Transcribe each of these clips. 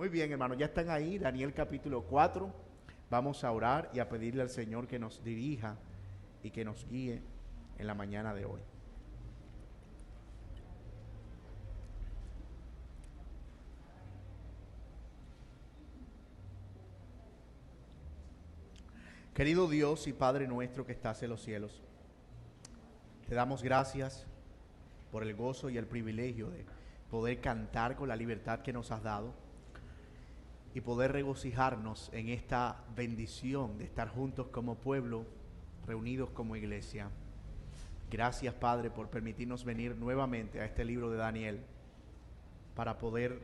Muy bien, hermanos, ya están ahí, Daniel capítulo 4. Vamos a orar y a pedirle al Señor que nos dirija y que nos guíe en la mañana de hoy. Querido Dios y Padre nuestro que estás en los cielos, te damos gracias por el gozo y el privilegio de poder cantar con la libertad que nos has dado y poder regocijarnos en esta bendición de estar juntos como pueblo, reunidos como iglesia. Gracias, Padre, por permitirnos venir nuevamente a este libro de Daniel para poder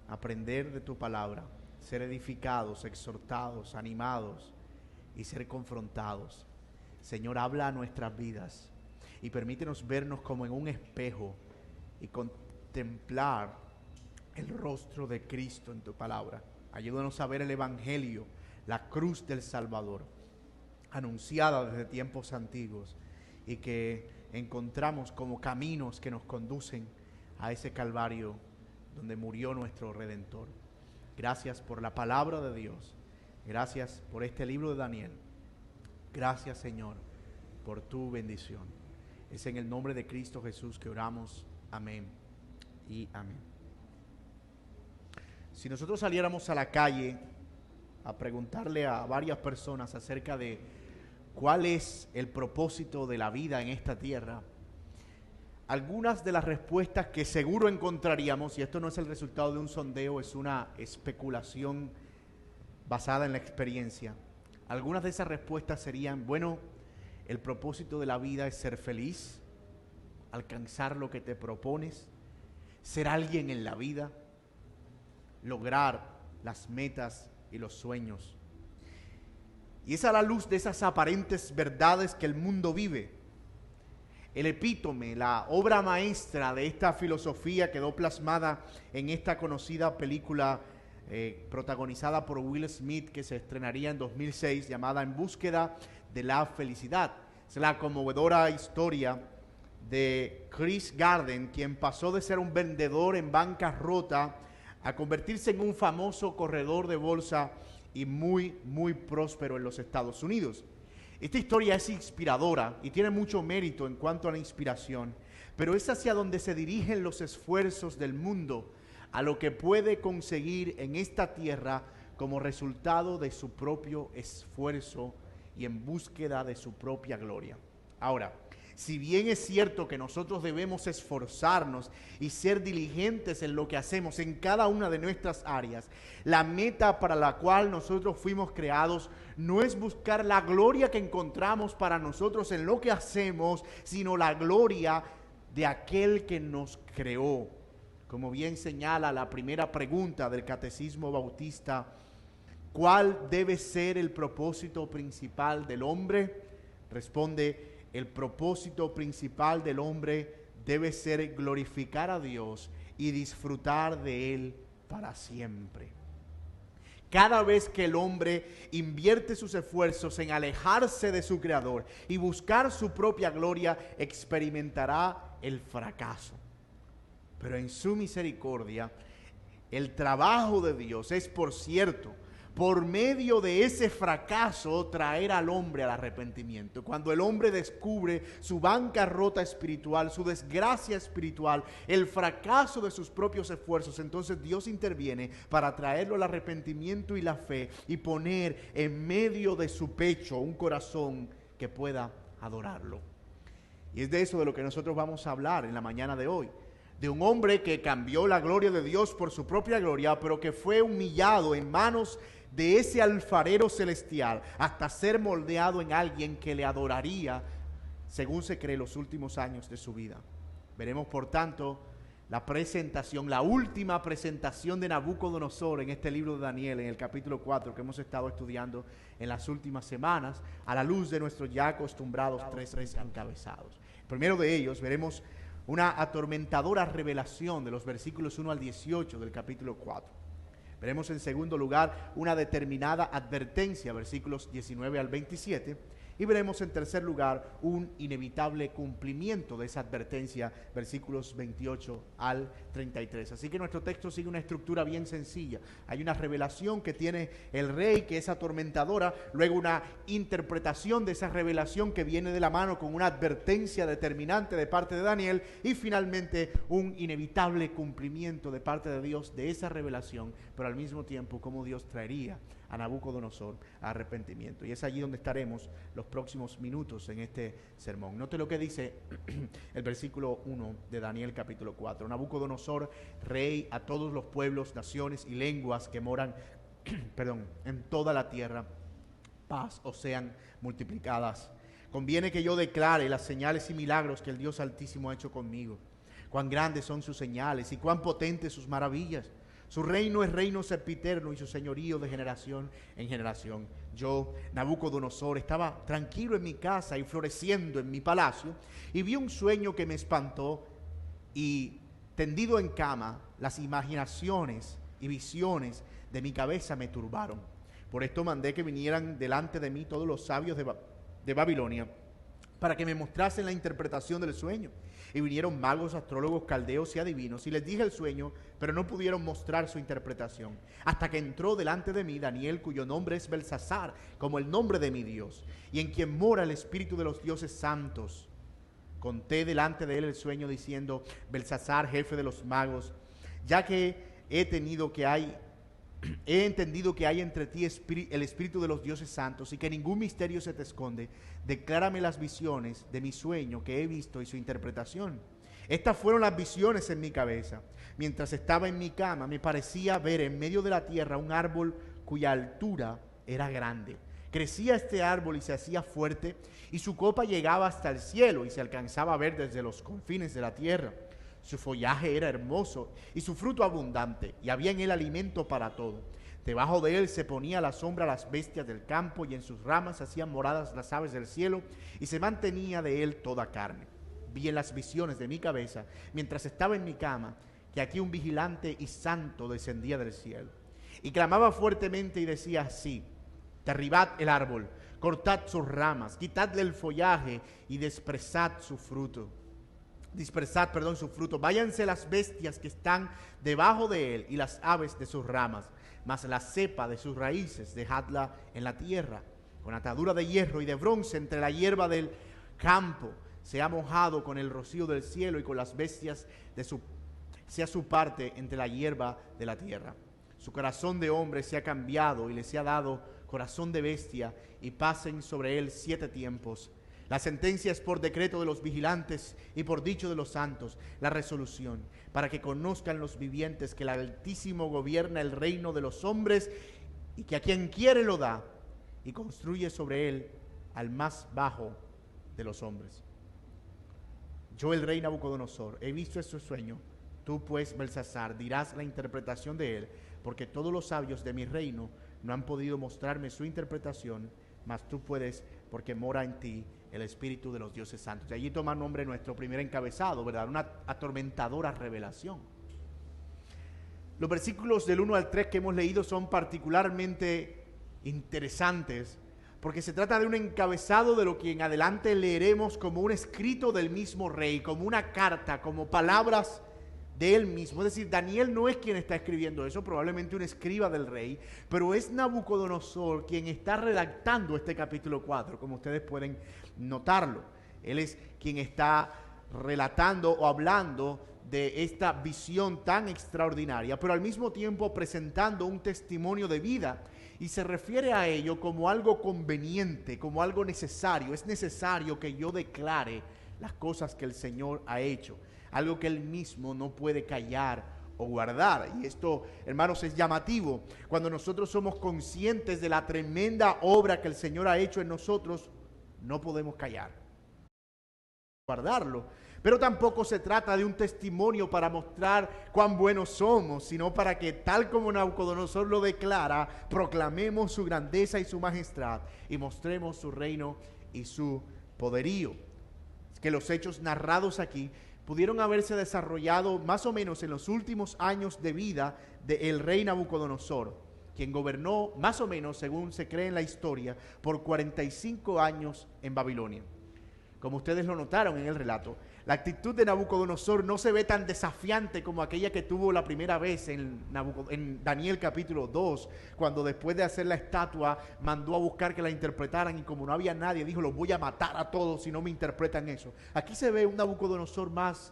aprender de tu palabra, ser edificados, exhortados, animados y ser confrontados. Señor, habla a nuestras vidas y permítenos vernos como en un espejo y contemplar el rostro de Cristo en tu palabra. Ayúdanos a ver el Evangelio, la cruz del Salvador, anunciada desde tiempos antiguos y que encontramos como caminos que nos conducen a ese Calvario donde murió nuestro Redentor. Gracias por la palabra de Dios. Gracias por este libro de Daniel. Gracias, Señor, por tu bendición. Es en el nombre de Cristo Jesús que oramos. Amén y amén. Si nosotros saliéramos a la calle a preguntarle a varias personas acerca de cuál es el propósito de la vida en esta tierra, algunas de las respuestas que seguro encontraríamos, y esto no es el resultado de un sondeo, es una especulación basada en la experiencia, algunas de esas respuestas serían: bueno, el propósito de la vida es ser feliz, alcanzar lo que te propones, ser alguien en la vida, lograr las metas y los sueños. Y es a la luz de esas aparentes verdades que el mundo vive. El epítome, la obra maestra de esta filosofía quedó plasmada en esta conocida película protagonizada por Will Smith, que se estrenaría en 2006, llamada En búsqueda de la felicidad. Es la conmovedora historia de Chris Garden, quien pasó de ser un vendedor en bancarrota a convertirse en un famoso corredor de bolsa y muy próspero en los Estados Unidos. Esta historia es inspiradora y tiene mucho mérito en cuanto a la inspiración, pero es hacia donde se dirigen los esfuerzos del mundo, a lo que puede conseguir en esta tierra como resultado de su propio esfuerzo y en búsqueda de su propia gloria. Ahora, si bien es cierto que nosotros debemos esforzarnos y ser diligentes en lo que hacemos en cada una de nuestras áreas, la meta para la cual nosotros fuimos creados no es buscar la gloria que encontramos para nosotros en lo que hacemos, sino la gloria de aquel que nos creó. Como bien señala la primera pregunta del Catecismo Bautista, ¿cuál debe ser el propósito principal del hombre? Responde: el propósito principal del hombre debe ser glorificar a Dios y disfrutar de Él para siempre. Cada vez que el hombre invierte sus esfuerzos en alejarse de su Creador y buscar su propia gloria, experimentará el fracaso. Pero en su misericordia, el trabajo de Dios es, por cierto, por medio de ese fracaso, traer al hombre al arrepentimiento. Cuando el hombre descubre su bancarrota espiritual, su desgracia espiritual, el fracaso de sus propios esfuerzos, entonces Dios interviene para traerlo al arrepentimiento y la fe y poner en medio de su pecho un corazón que pueda adorarlo. Y es de eso de lo que nosotros vamos a hablar en la mañana de hoy. De un hombre que cambió la gloria de Dios por su propia gloria, pero que fue humillado en manos de ese alfarero celestial hasta ser moldeado en alguien que le adoraría, según se cree, los últimos años de su vida. Veremos, por tanto, la presentación, la última presentación de Nabucodonosor en este libro de Daniel, en el capítulo 4, que hemos estado estudiando en las últimas semanas, a la luz de nuestros ya acostumbrados tres encabezados. Primero de ellos veremos una atormentadora revelación de los versículos 1 al 18 del capítulo 4. Veremos en segundo lugar una determinada advertencia, versículos 19 al 27. Y veremos en tercer lugar un inevitable cumplimiento de esa advertencia, versículos 28 al 33. Así que nuestro texto sigue una estructura bien sencilla. Hay una revelación que tiene el rey, que es atormentadora, luego una interpretación de esa revelación que viene de la mano con una advertencia determinante de parte de Daniel, y finalmente un inevitable cumplimiento de parte de Dios de esa revelación, pero al mismo tiempo cómo Dios traería a Nabucodonosor a arrepentimiento. Y es allí donde estaremos los próximos minutos en este sermón. Note lo que dice el versículo 1 de Daniel capítulo 4. Nabucodonosor, rey a todos los pueblos, naciones y lenguas que moran en toda la tierra, paz o sean multiplicadas. Conviene que yo declare las señales y milagros que el Dios Altísimo ha hecho conmigo. Cuán grandes son sus señales y cuán potentes sus maravillas. Su reino es reino sempiterno y su señorío de generación en generación. Yo, Nabucodonosor, estaba tranquilo en mi casa y floreciendo en mi palacio, y vi un sueño que me espantó, y tendido en cama, las imaginaciones y visiones de mi cabeza me turbaron. Por esto mandé que vinieran delante de mí todos los sabios de Babilonia, para que me mostrasen la interpretación del sueño. Y vinieron magos, astrólogos, caldeos y adivinos, y les dije el sueño, pero no pudieron mostrar su interpretación. Hasta que entró delante de mí Daniel, cuyo nombre es Belsasar, como el nombre de mi Dios, y en quien mora el espíritu de los dioses santos. Conté delante de él el sueño, diciendo: Belsasar, jefe de los magos, ya que he entendido que hay entre ti el espíritu de los dioses santos, y que ningún misterio se te esconde, declárame las visiones de mi sueño que he visto y su interpretación. Estas fueron las visiones en mi cabeza. Mientras estaba en mi cama, me parecía ver en medio de la tierra un árbol cuya altura era grande. Crecía este árbol y se hacía fuerte, y su copa llegaba hasta el cielo y se alcanzaba a ver desde los confines de la tierra. Su follaje era hermoso y su fruto abundante, y había en él alimento para todo. Debajo de él se ponía a la sombra las bestias del campo, y en sus ramas hacían moradas las aves del cielo, y se mantenía de él toda carne. Vi en las visiones de mi cabeza, mientras estaba en mi cama, que aquí un vigilante y santo descendía del cielo. Y clamaba fuertemente y decía así: derribad el árbol, cortad sus ramas, quitadle el follaje y dispersad su fruto. Váyanse las bestias que están debajo de él y las aves de sus ramas, mas la cepa de sus raíces dejadla en la tierra, con atadura de hierro y de bronce entre la hierba del campo. Se ha mojado con el rocío del cielo, y con las bestias sea su parte entre la hierba de la tierra. Su corazón de hombre se ha cambiado y le se ha dado corazón de bestia, y pasen sobre él 7 tiempos. La sentencia es por decreto de los vigilantes y por dicho de los santos, la resolución, para que conozcan los vivientes que el Altísimo gobierna el reino de los hombres, y que a quien quiere lo da, y construye sobre él al más bajo de los hombres. Yo, el rey Nabucodonosor, he visto este sueño. Tú pues, Belsasar, dirás la interpretación de él, porque todos los sabios de mi reino no han podido mostrarme su interpretación, mas tú puedes, porque mora en ti el espíritu de los dioses santos. Y allí toma nombre nuestro primer encabezado, ¿verdad? Una atormentadora revelación. Los versículos del 1 al 3 que hemos leído son particularmente interesantes, porque se trata de un encabezado de lo que en adelante leeremos como un escrito del mismo rey, como una carta, como palabras de él mismo. Es decir, Daniel no es quien está escribiendo eso, probablemente un escriba del rey, pero es Nabucodonosor quien está redactando este capítulo 4, como ustedes pueden notarlo. Él es quien está relatando o hablando de esta visión tan extraordinaria, pero al mismo tiempo presentando un testimonio de vida, y se refiere a ello como algo conveniente, como algo necesario. Es necesario que yo declare las cosas que el Señor ha hecho, algo que él mismo no puede callar o guardar. Y esto, hermanos, es llamativo. Cuando nosotros somos conscientes de la tremenda obra que el Señor ha hecho en nosotros, no podemos callar, guardarlo. Pero tampoco se trata de un testimonio para mostrar cuán buenos somos, sino para que, tal como Nabucodonosor lo declara, proclamemos su grandeza y su majestad, y mostremos su reino y su poderío. Es que los hechos narrados aquí pudieron haberse desarrollado más o menos en los últimos años de vida del rey Nabucodonosor. quien gobernó más o menos, según se cree en la historia, por 45 años en Babilonia. Como ustedes lo notaron en el relato, la actitud de Nabucodonosor no se ve tan desafiante como aquella que tuvo la primera vez en Daniel capítulo 2, cuando después de hacer la estatua mandó a buscar que la interpretaran y como no había nadie, dijo, los voy a matar a todos si no me interpretan eso. Aquí se ve un Nabucodonosor más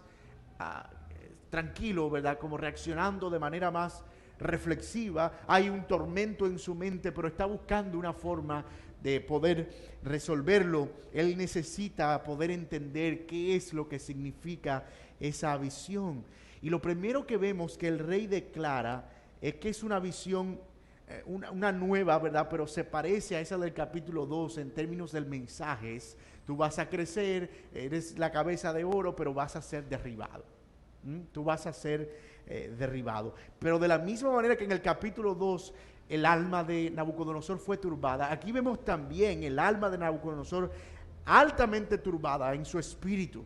tranquilo, ¿verdad? Como reaccionando de manera más reflexiva. Hay un tormento en su mente, pero está buscando una forma de poder resolverlo. Él necesita poder entender qué es lo que significa esa visión. Y lo primero que vemos que el rey declara es que es una visión, una nueva, ¿verdad? Pero se parece a esa del capítulo 2 en términos del mensaje. Tú vas a crecer, eres la cabeza de oro, pero vas a ser derribado. Tú vas a ser derribado. Pero de la misma manera que en el capítulo 2 el alma de Nabucodonosor fue turbada, aquí vemos también el alma de Nabucodonosor altamente turbada en su espíritu.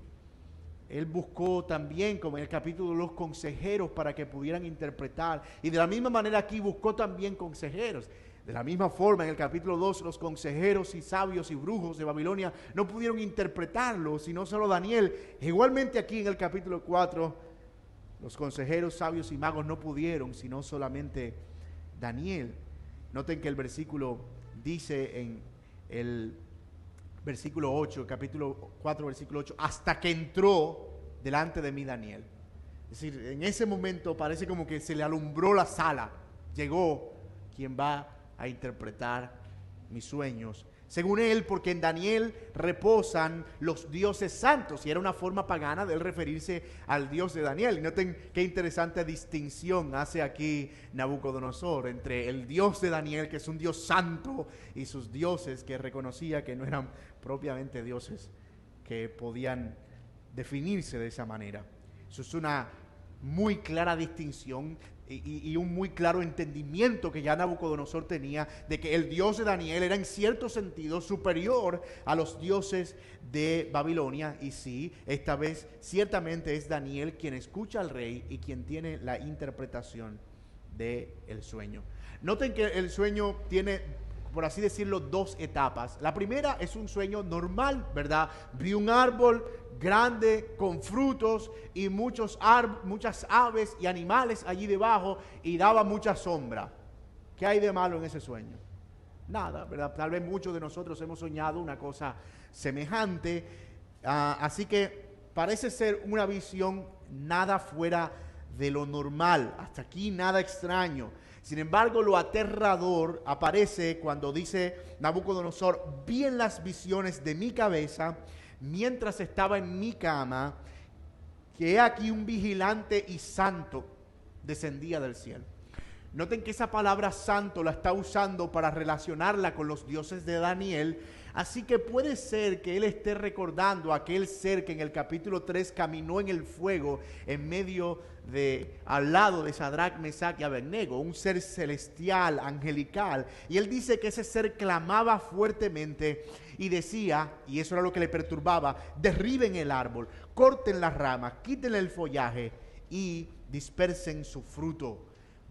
Él buscó también, como en el capítulo 2, los consejeros para que pudieran interpretar. Y de la misma manera aquí buscó también consejeros. De la misma forma, en el capítulo 2, los consejeros y sabios y brujos de Babilonia no pudieron interpretarlo, sino solo Daniel. Igualmente aquí en el capítulo 4, los consejeros, sabios y magos no pudieron, sino solamente Daniel. Noten que el versículo dice en el versículo 8, capítulo 4, versículo 8, hasta que entró delante de mí Daniel. Es decir, en ese momento parece como que se le alumbró la sala. Llegó quien va a interpretar mis sueños. Según él, porque en Daniel reposan los dioses santos, y era una forma pagana de él referirse al Dios de Daniel. Y noten qué interesante distinción hace aquí Nabucodonosor entre el Dios de Daniel, que es un Dios santo, y sus dioses que reconocía que no eran propiamente dioses que podían definirse de esa manera. Eso es una muy clara distinción y un muy claro entendimiento que ya Nabucodonosor tenía de que el Dios de Daniel era en cierto sentido superior a los dioses de Babilonia. Y sí, esta vez ciertamente es Daniel quien escucha al rey y quien tiene la interpretación del sueño. Noten que el sueño tiene, por así decirlo, dos etapas. La primera es un sueño normal, ¿verdad? Vi un árbol grande con frutos y muchas aves y animales allí debajo y daba mucha sombra. ¿Qué hay de malo en ese sueño? Nada, ¿verdad? Tal vez muchos de nosotros hemos soñado una cosa semejante. Así que parece ser una visión nada fuera de lo normal. Hasta aquí nada extraño. Sin embargo, lo aterrador aparece cuando dice Nabucodonosor, vi en las visiones de mi cabeza, mientras estaba en mi cama, que he aquí un vigilante y santo descendía del cielo. Noten que esa palabra santo la está usando para relacionarla con los dioses de Daniel. Así que puede ser que él esté recordando a aquel ser que en el capítulo 3 caminó en el fuego al lado de Sadrach, Mesach y Abednego, un ser celestial, angelical. Y él dice que ese ser clamaba fuertemente y decía, y eso era lo que le perturbaba, derriben el árbol, corten las ramas, quiten el follaje y dispersen su fruto.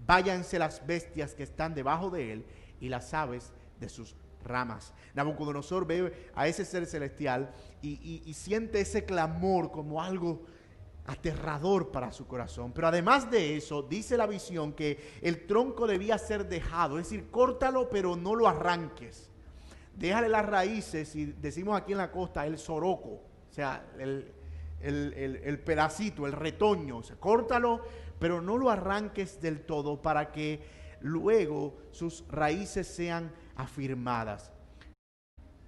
Váyanse las bestias que están debajo de él y las aves de sus ramas. Nabucodonosor ve a ese ser celestial y siente ese clamor como algo aterrador para su corazón. Pero además de eso, dice la visión que el tronco debía ser dejado, es decir, córtalo pero no lo arranques. Déjale las raíces, y decimos aquí en la costa, el soroco, o sea, el pedacito, el retoño, o sea, córtalo pero no lo arranques del todo para que luego sus raíces sean afirmadas.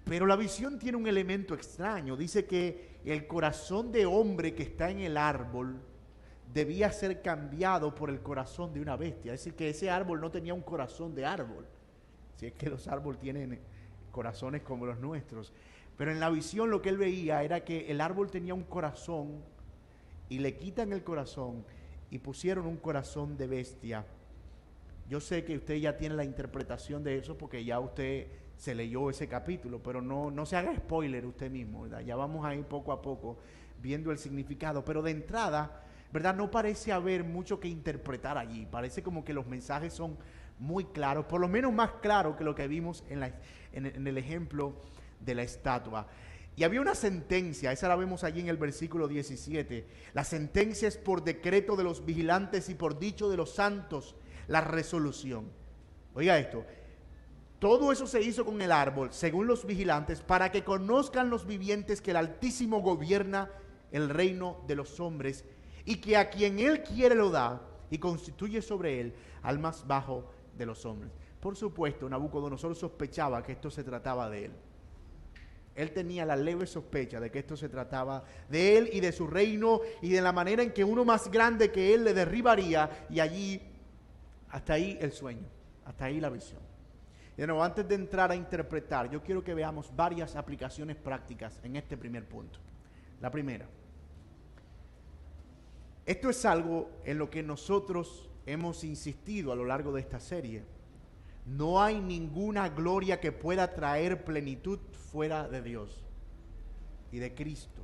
Pero la visión tiene un elemento extraño. Dice que el corazón de hombre que está en el árbol debía ser cambiado por el corazón de una bestia. Es decir, que ese árbol no tenía un corazón de árbol. Si es que los árboles tienen corazones como los nuestros. Pero en la visión lo que él veía era que el árbol tenía un corazón y le quitan el corazón y pusieron un corazón de bestia. Yo sé que usted ya tiene la interpretación de eso porque ya usted se leyó ese capítulo, pero no se haga spoiler usted mismo, ¿verdad? Ya vamos a ir poco a poco viendo el significado, pero de entrada, ¿verdad? No parece haber mucho que interpretar allí, parece como que los mensajes son muy claros, por lo menos más claros que lo que vimos en el ejemplo de la estatua. Y había una sentencia, esa la vemos allí en el versículo 17. La sentencia es por decreto de los vigilantes y por dicho de los santos la resolución. Oiga esto, todo eso se hizo con el árbol, según los vigilantes, para que conozcan los vivientes que el Altísimo gobierna el reino de los hombres y que a quien Él quiere lo da y constituye sobre él al más bajo de los hombres. Por supuesto, Nabucodonosor sospechaba que esto se trataba de él. Él tenía la leve sospecha de que esto se trataba de él y de su reino y de la manera en que uno más grande que él le derribaría, y allí, hasta ahí el sueño, hasta ahí la visión. Y de nuevo, antes de entrar a interpretar, yo quiero que veamos varias aplicaciones prácticas en este primer punto. La primera, esto es algo en lo que nosotros hemos insistido a lo largo de esta serie. No hay ninguna gloria que pueda traer plenitud fuera de Dios y de Cristo.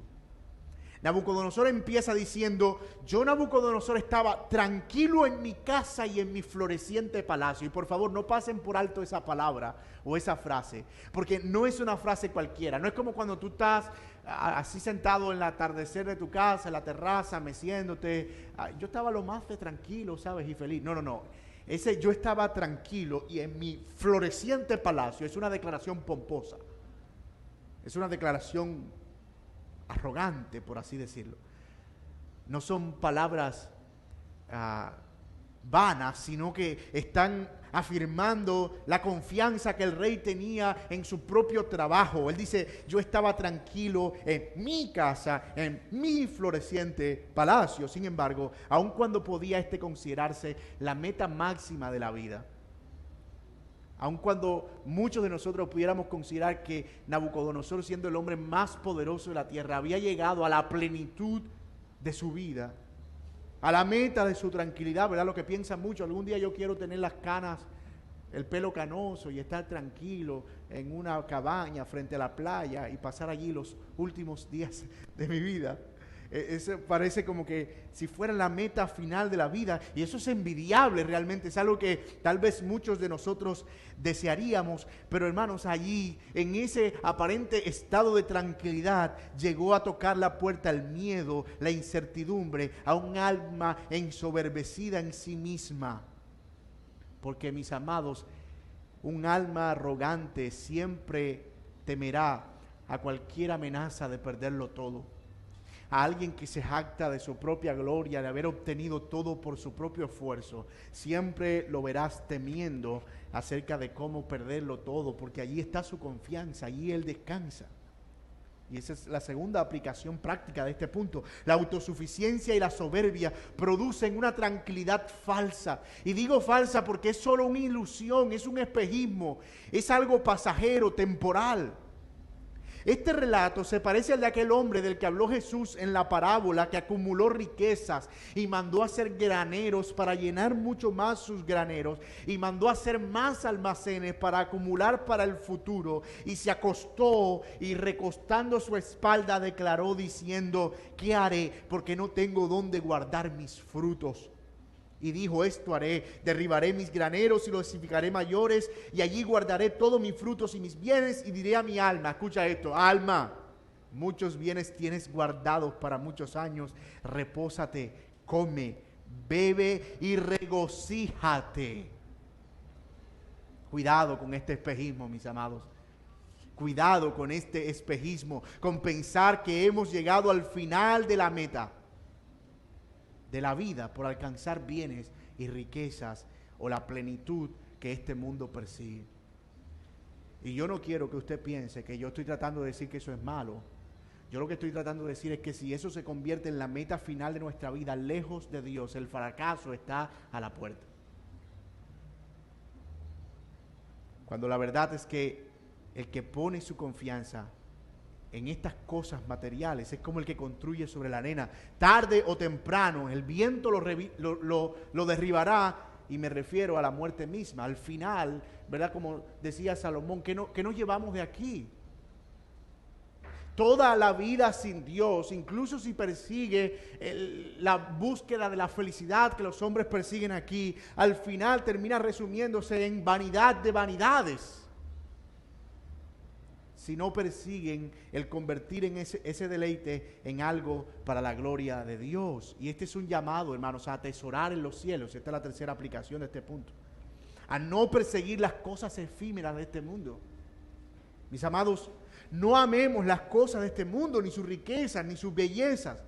Nabucodonosor empieza diciendo: yo, Nabucodonosor, estaba tranquilo en mi casa y en mi floreciente palacio. Y por favor, no pasen por alto esa palabra o esa frase, porque no es una frase cualquiera. No es como cuando tú estás así sentado en el atardecer de tu casa, en la terraza, meciéndote. Yo estaba lo más de tranquilo, ¿sabes? Y feliz. No, no, no. Ese yo estaba tranquilo y en mi floreciente palacio es una declaración pomposa. Es una declaración arrogante, por así decirlo. No son palabras vanas, sino que están afirmando la confianza que el rey tenía en su propio trabajo. Él dice: yo estaba tranquilo en mi casa, en mi floreciente palacio. Sin embargo, aun cuando podía considerarse la meta máxima de la vida, aun cuando muchos de nosotros pudiéramos considerar que Nabucodonosor, siendo el hombre más poderoso de la tierra, había llegado a la plenitud de su vida, a la meta de su tranquilidad, ¿verdad? Lo que piensan muchos: algún día yo quiero tener las canas, el pelo canoso y estar tranquilo en una cabaña frente a la playa y pasar allí los últimos días de mi vida. Eso parece como que si fuera la meta final de la vida, y eso es envidiable realmente, es algo que tal vez muchos de nosotros desearíamos. Pero hermanos, allí en ese aparente estado de tranquilidad llegó a tocar la puerta el miedo, la incertidumbre a un alma ensoberbecida en sí misma. Porque, mis amados, un alma arrogante siempre temerá a cualquier amenaza de perderlo todo. A alguien que se jacta de su propia gloria, de haber obtenido todo por su propio esfuerzo, siempre lo verás temiendo acerca de cómo perderlo todo, porque allí está su confianza, allí él descansa. Y esa es la segunda aplicación práctica de este punto. La autosuficiencia y la soberbia producen una tranquilidad falsa. Y digo falsa porque es solo una ilusión, es un espejismo, es algo pasajero, temporal. Este relato se parece al de aquel hombre del que habló Jesús en la parábola, que acumuló riquezas y mandó a hacer graneros para llenar mucho más sus graneros, y mandó a hacer más almacenes para acumular para el futuro, y se acostó y, recostando su espalda, declaró diciendo: ¿qué haré? Porque no tengo dónde guardar mis frutos. Y dijo: esto haré, derribaré mis graneros y los edificaré mayores, y allí guardaré todos mis frutos y mis bienes, y diré a mi alma, escucha esto: alma, muchos bienes tienes guardados para muchos años, repósate, come, bebe y regocíjate. Cuidado con este espejismo, mis amados. Cuidado con este espejismo, con pensar que hemos llegado al final de la meta de la vida por alcanzar bienes y riquezas o la plenitud que este mundo persigue. Y yo no quiero que usted piense que yo estoy tratando de decir que eso es malo. Yo lo que estoy tratando de decir es que si eso se convierte en la meta final de nuestra vida, lejos de Dios, el fracaso está a la puerta. Cuando la verdad es que el que pone su confianza en estas cosas materiales es como el que construye sobre la arena. Tarde o temprano el viento lo derribará, y me refiero a la muerte misma. Al final, ¿verdad? Como decía Salomón, ¿qué nos llevamos de aquí? Toda la vida sin Dios, incluso si persigue la búsqueda de la felicidad que los hombres persiguen aquí, al final termina resumiéndose en vanidad de vanidades. Si no persiguen el convertir en ese deleite en algo para la gloria de Dios. Y este es un llamado, hermanos, a atesorar en los cielos. Esta es la tercera aplicación de este punto. A no perseguir las cosas efímeras de este mundo. Mis amados, no amemos las cosas de este mundo, ni sus riquezas, ni sus bellezas.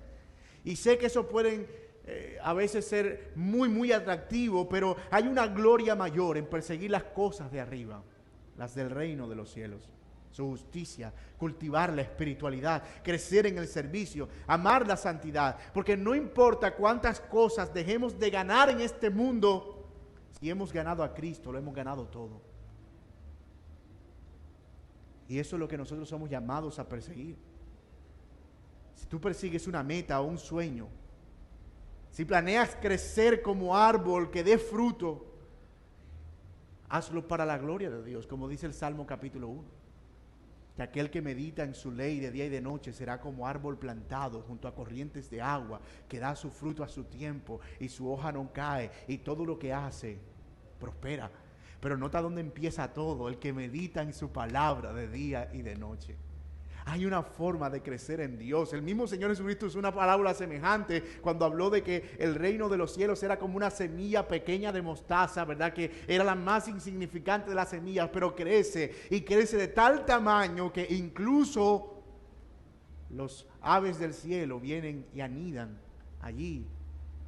Y sé que eso pueden a veces ser muy, muy atractivo, pero hay una gloria mayor en perseguir las cosas de arriba, las del reino de los cielos. Su justicia, cultivar la espiritualidad, crecer en el servicio, amar la santidad. Porque no importa cuántas cosas dejemos de ganar en este mundo, si hemos ganado a Cristo, lo hemos ganado todo. Y eso es lo que nosotros somos llamados a perseguir. Si tú persigues una meta o un sueño, si planeas crecer como árbol que dé fruto, hazlo para la gloria de Dios, como dice el Salmo capítulo 1. Que aquel que medita en su ley de día y de noche será como árbol plantado junto a corrientes de agua, que da su fruto a su tiempo y su hoja no cae, y todo lo que hace prospera. Pero nota dónde empieza todo: el que medita en su palabra de día y de noche. Hay una forma de crecer en Dios. El mismo Señor Jesucristo usó una parábola semejante cuando habló de que el reino de los cielos era como una semilla pequeña de mostaza, ¿verdad? Que era la más insignificante de las semillas, pero crece y crece de tal tamaño que incluso los aves del cielo vienen y anidan allí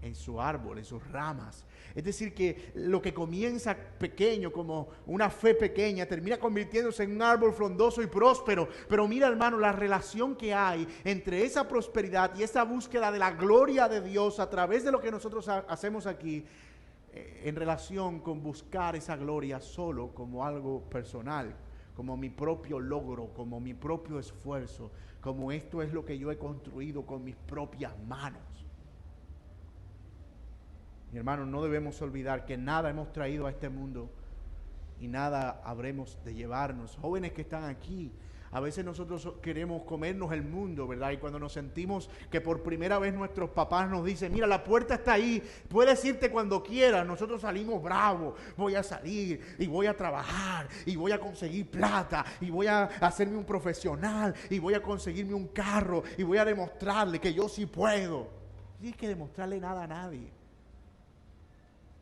en su árbol, en sus ramas. Es decir, que lo que comienza pequeño, como una fe pequeña, termina convirtiéndose en un árbol frondoso y próspero. Pero mira, hermano, la relación que hay entre esa prosperidad y esa búsqueda de la gloria de Dios a través de lo que nosotros hacemos aquí, en relación con buscar esa gloria solo como algo personal, como mi propio logro, como mi propio esfuerzo, como esto es lo que yo he construido con mis propias manos. Mi hermano, no debemos olvidar que nada hemos traído a este mundo y nada habremos de llevarnos. Jóvenes que están aquí, a veces nosotros queremos comernos el mundo, ¿verdad? Y cuando nos sentimos que por primera vez nuestros papás nos dicen: mira, la puerta está ahí, puedes irte cuando quieras. Nosotros salimos bravos: voy a salir y voy a trabajar y voy a conseguir plata y voy a hacerme un profesional y voy a conseguirme un carro y voy a demostrarle que yo sí puedo. No tienes que demostrarle nada a nadie.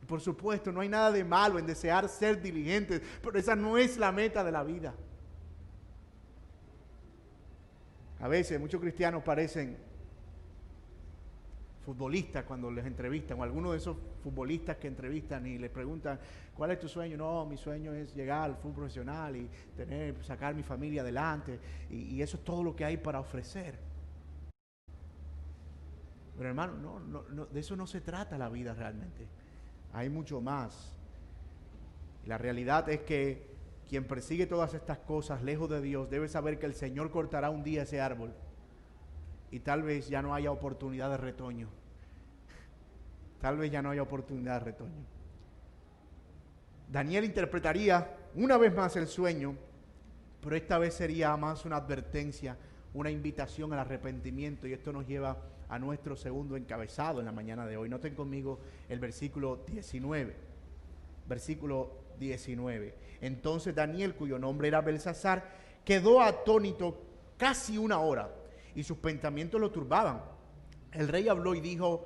Por supuesto, no hay nada de malo en desear ser diligentes, pero esa no es la meta de la vida. A veces muchos cristianos parecen futbolistas cuando les entrevistan, o algunos de esos futbolistas que entrevistan y les preguntan: ¿cuál es tu sueño? No, mi sueño es llegar al fútbol profesional y sacar mi familia adelante, y eso es todo lo que hay para ofrecer. Pero hermano, no, de eso no se trata la vida realmente. Hay mucho más. La realidad es que quien persigue todas estas cosas lejos de Dios debe saber que el Señor cortará un día ese árbol y tal vez ya no haya oportunidad de retoño. Tal vez ya no haya oportunidad de retoño. Daniel interpretaría una vez más el sueño, pero esta vez sería más una advertencia, una invitación al arrepentimiento, y esto nos lleva a nuestro segundo encabezado en la mañana de hoy. Noten conmigo el versículo 19. Versículo 19. Entonces Daniel, cuyo nombre era Belsasar, quedó atónito casi una hora, y sus pensamientos lo turbaban. El rey habló y dijo: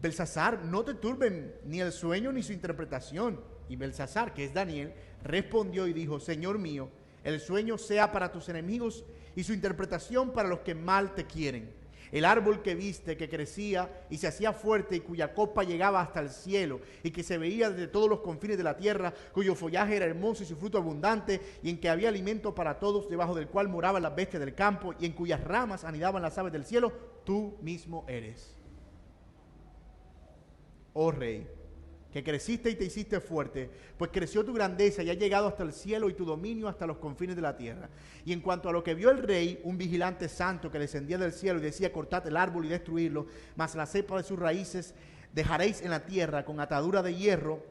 Belsasar, no te turben ni el sueño ni su interpretación. Y Belsasar, que es Daniel, respondió y dijo: Señor mío, el sueño sea para tus enemigos y su interpretación para los que mal te quieren. El árbol que viste, que crecía y se hacía fuerte y cuya copa llegaba hasta el cielo y que se veía desde todos los confines de la tierra, cuyo follaje era hermoso y su fruto abundante, y en que había alimento para todos, debajo del cual moraban las bestias del campo y en cuyas ramas anidaban las aves del cielo, tú mismo eres. Oh rey, que creciste y te hiciste fuerte, pues creció tu grandeza y ha llegado hasta el cielo y tu dominio hasta los confines de la tierra. Y en cuanto a lo que vio el rey, un vigilante santo que descendía del cielo y decía: cortad el árbol y destruirlo, mas la cepa de sus raíces dejaréis en la tierra con atadura de hierro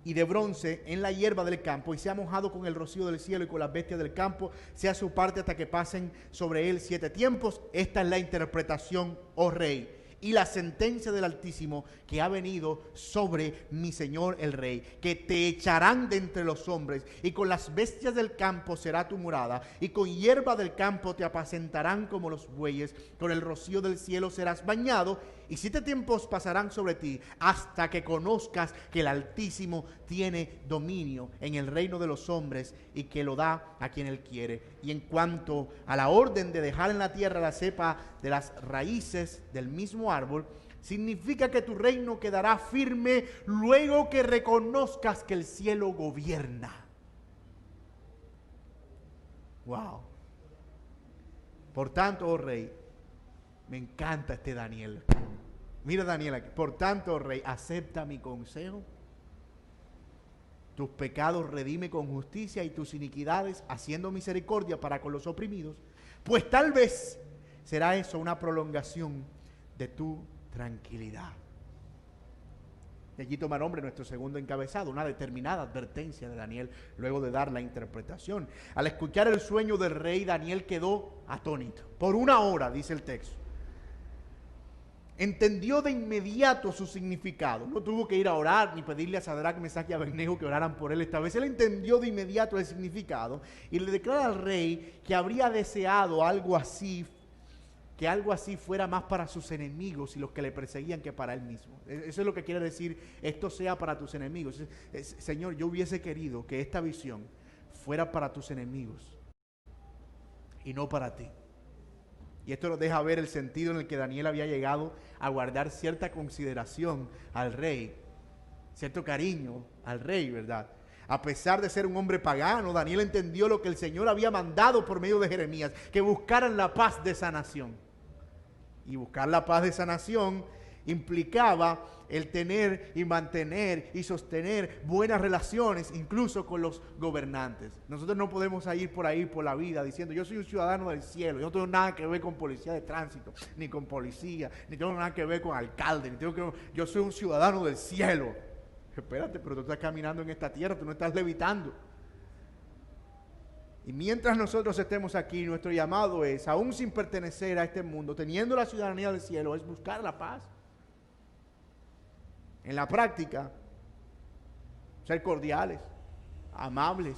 y de bronce en la hierba del campo, y sea mojado con el rocío del cielo y con las bestias del campo, sea su parte hasta que pasen sobre él 7 tiempos. Esta es la interpretación, oh rey, y la sentencia del Altísimo que ha venido sobre mi señor el rey, que te echarán de entre los hombres, y con las bestias del campo será tu morada, y con hierba del campo te apacentarán como los bueyes, con el rocío del cielo serás bañado, y 7 tiempos pasarán sobre ti, hasta que conozcas que el Altísimo tiene dominio en el reino de los hombres, y que lo da a quien él quiere. Y en cuanto a la orden de dejar en la tierra la cepa de las raíces del mismo árbol, significa que tu reino quedará firme luego que reconozcas que el cielo gobierna. Wow. Por tanto, oh rey, me encanta este Daniel. Mira Daniel aquí. Por tanto, oh rey, acepta mi consejo. Tus pecados redime con justicia, y tus iniquidades haciendo misericordia para con los oprimidos, pues tal vez será eso una prolongación de tu tranquilidad. Y allí toma nombre nuestro segundo encabezado, una determinada advertencia de Daniel luego de dar la interpretación. Al escuchar el sueño del rey, Daniel quedó atónito. Por 1 hora, dice el texto. Entendió de inmediato su significado. No tuvo que ir a orar ni pedirle a Sadrach, Mesach y Abednego que oraran por él esta vez. Él entendió de inmediato el significado y le declara al rey que habría deseado algo así, que algo así fuera más para sus enemigos y los que le perseguían que para él mismo. Eso es lo que quiere decir, esto sea para tus enemigos. Señor, yo hubiese querido que esta visión fuera para tus enemigos y no para ti. Y esto nos deja ver el sentido en el que Daniel había llegado a guardar cierta consideración al rey, cierto cariño al rey, ¿verdad? A pesar de ser un hombre pagano, Daniel entendió lo que el Señor había mandado por medio de Jeremías, que buscaran la paz de esa nación. Y buscar la paz de esa nación implicaba el tener y mantener y sostener buenas relaciones, incluso con los gobernantes. Nosotros no podemos ir por ahí por la vida diciendo, yo soy un ciudadano del cielo, yo no tengo nada que ver con policía de tránsito, ni con policía, ni tengo nada que ver con alcalde, yo soy un ciudadano del cielo. Espérate, pero tú estás caminando en esta tierra, tú no estás levitando. Y mientras nosotros estemos aquí, nuestro llamado es, aún sin pertenecer a este mundo, teniendo la ciudadanía del cielo, es buscar la paz. En la práctica, ser cordiales, amables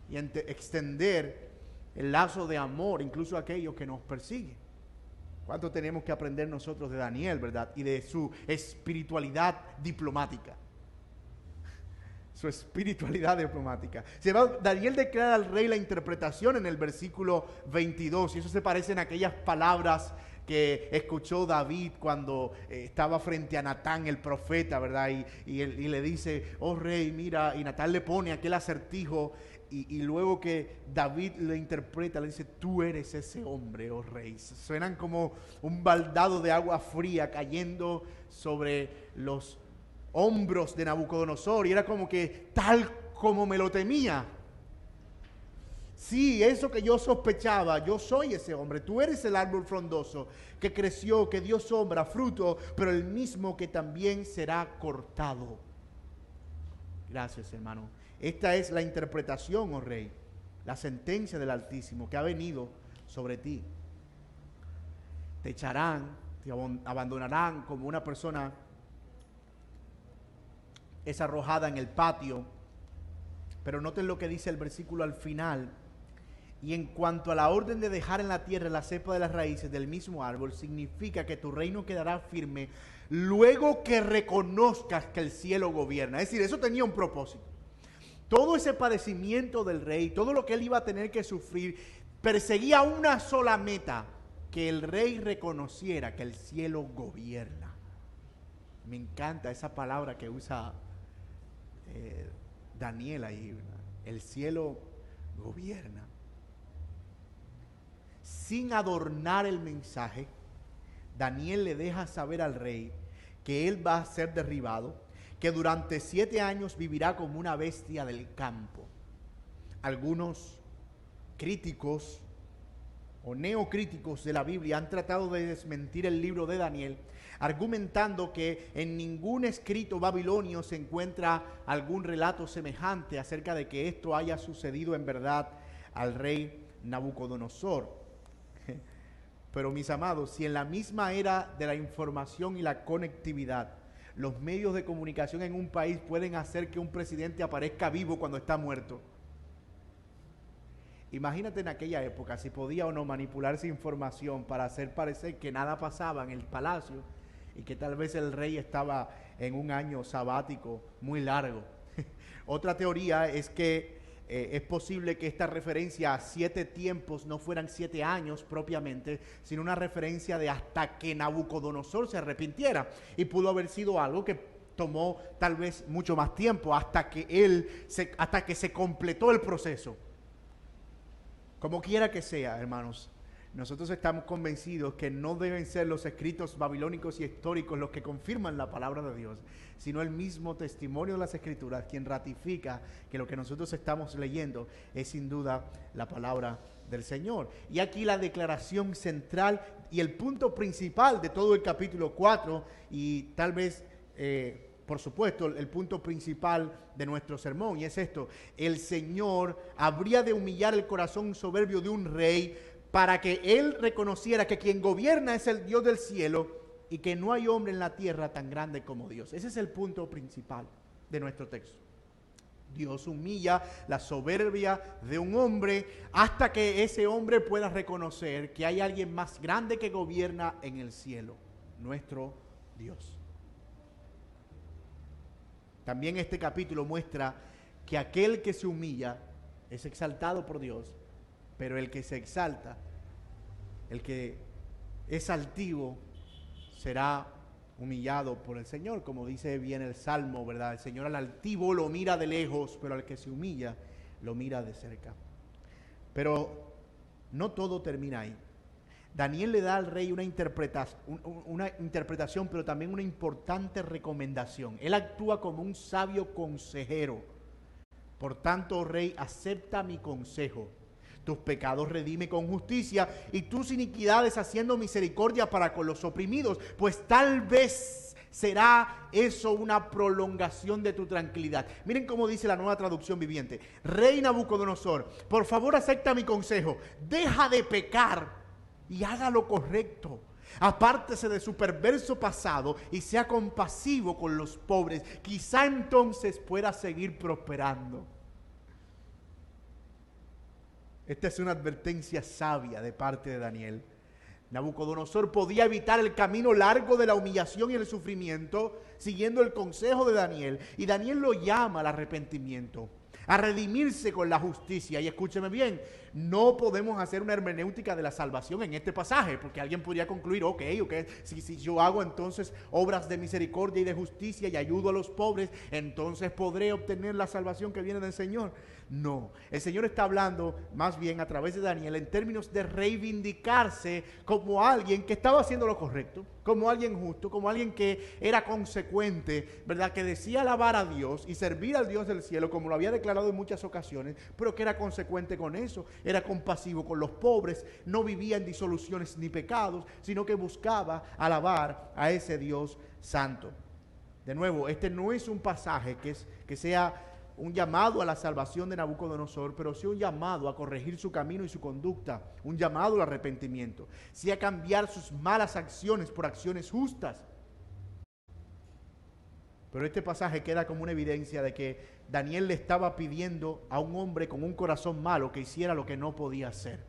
y extender el lazo de amor incluso a aquellos que nos persiguen. ¿Cuánto tenemos que aprender nosotros de Daniel, verdad? Y de su espiritualidad diplomática. Su espiritualidad diplomática. Daniel declara al rey la interpretación en el versículo 22, y eso se parece en aquellas palabras que escuchó David cuando estaba frente a Natán el profeta, ¿verdad? Y le dice, oh rey, mira, y Natán le pone aquel acertijo, y luego que David le interpreta, le dice, tú eres ese hombre, oh rey. Suenan como un baldado de agua fría cayendo sobre los hombros de Nabucodonosor, y era como que tal como me lo temía. Sí, eso que yo sospechaba, yo soy ese hombre. Tú eres el árbol frondoso que creció, que dio sombra, fruto, pero el mismo que también será cortado. Gracias, hermano. Esta es la interpretación, oh rey, la sentencia del Altísimo que ha venido sobre ti. Te echarán, te abandonarán como una persona es arrojada en el patio. Pero noten lo que dice el versículo al final. Y en cuanto a la orden de dejar en la tierra la cepa de las raíces del mismo árbol, significa que tu reino quedará firme luego que reconozcas que el cielo gobierna. Es decir, eso tenía un propósito. Todo ese padecimiento del rey, todo lo que él iba a tener que sufrir, perseguía una sola meta: que el rey reconociera que el cielo gobierna. Me encanta esa palabra que usa Daniel ahí, ¿verdad? El cielo gobierna. Sin adornar el mensaje, Daniel le deja saber al rey que él va a ser derribado, que durante 7 años vivirá como una bestia del campo. Algunos críticos o neocríticos de la Biblia han tratado de desmentir el libro de Daniel, argumentando que en ningún escrito babilonio se encuentra algún relato semejante acerca de que esto haya sucedido en verdad al rey Nabucodonosor. Pero mis amados, si en la misma era de la información y la conectividad, los medios de comunicación en un país pueden hacer que un presidente aparezca vivo cuando está muerto, imagínate en aquella época si podía o no manipularse información para hacer parecer que nada pasaba en el palacio y que tal vez el rey estaba en un año sabático muy largo. Otra teoría es que es posible que esta referencia a 7 tiempos no fueran 7 años propiamente, sino una referencia de hasta que Nabucodonosor se arrepintiera, y pudo haber sido algo que tomó tal vez mucho más tiempo hasta que se completó el proceso. Como quiera que sea, hermanos, nosotros estamos convencidos que no deben ser los escritos babilónicos y históricos los que confirman la palabra de Dios, sino el mismo testimonio de las Escrituras quien ratifica que lo que nosotros estamos leyendo es sin duda la palabra del Señor. Y aquí la declaración central y el punto principal de todo el capítulo 4 y tal vez por supuesto, el punto principal de nuestro sermón, y es esto: el Señor habría de humillar el corazón soberbio de un rey para que él reconociera que quien gobierna es el Dios del cielo y que no hay hombre en la tierra tan grande como Dios. Ese es el punto principal de nuestro texto. Dios humilla la soberbia de un hombre hasta que ese hombre pueda reconocer que hay alguien más grande que gobierna en el cielo, nuestro Dios. También este capítulo muestra que aquel que se humilla es exaltado por Dios, pero el que se exalta, el que es altivo, será humillado por el Señor, como dice bien el Salmo, ¿verdad? El Señor al altivo lo mira de lejos, pero al que se humilla lo mira de cerca. Pero no todo termina ahí. Daniel le da al rey una interpretación, pero también una importante recomendación. Él actúa como un sabio consejero. Por tanto, oh rey, acepta mi consejo. Tus pecados redime con justicia y tus iniquidades haciendo misericordia para con los oprimidos, pues tal vez será eso una prolongación de tu tranquilidad. Miren cómo dice la Nueva Traducción Viviente. Rey Nabucodonosor, por favor acepta mi consejo. Deja de pecar y haga lo correcto. Apártese de su perverso pasado y sea compasivo con los pobres. Quizá entonces pueda seguir prosperando. Esta es una advertencia sabia de parte de Daniel. Nabucodonosor podía evitar el camino largo de la humillación y el sufrimiento siguiendo el consejo de Daniel. Y Daniel lo llama al arrepentimiento, a redimirse con la justicia. Y escúcheme bien, no podemos hacer una hermenéutica de la salvación en este pasaje, porque alguien podría concluir, ok, si yo hago entonces obras de misericordia y de justicia y ayudo a los pobres, entonces podré obtener la salvación que viene del Señor. No, el Señor está hablando más bien a través de Daniel en términos de reivindicarse como alguien que estaba haciendo lo correcto, como alguien justo, como alguien que era consecuente, ¿verdad? Que decía alabar a Dios y servir al Dios del cielo, como lo había declarado en muchas ocasiones, pero que era consecuente con eso, era compasivo con los pobres, no vivía en disoluciones ni pecados, sino que buscaba alabar a ese Dios santo. De nuevo, este no es un pasaje que sea un llamado a la salvación de Nabucodonosor, pero sí un llamado a corregir su camino y su conducta, un llamado al arrepentimiento, sí a cambiar sus malas acciones por acciones justas. Pero este pasaje queda como una evidencia de que Daniel le estaba pidiendo a un hombre con un corazón malo que hiciera lo que no podía hacer.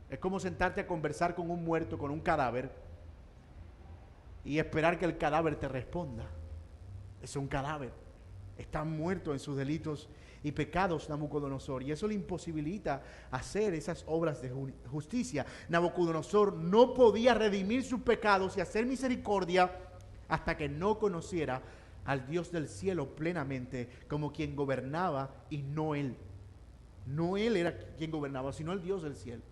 Es como sentarte a conversar con un muerto, con un cadáver, y esperar que el cadáver te responda. Es un cadáver. Está muerto en sus delitos y pecados Nabucodonosor, y eso le imposibilita hacer esas obras de justicia. Nabucodonosor no podía redimir sus pecados y hacer misericordia hasta que no conociera al Dios del cielo plenamente como quien gobernaba, y no él. No él era quien gobernaba, sino el Dios del cielo.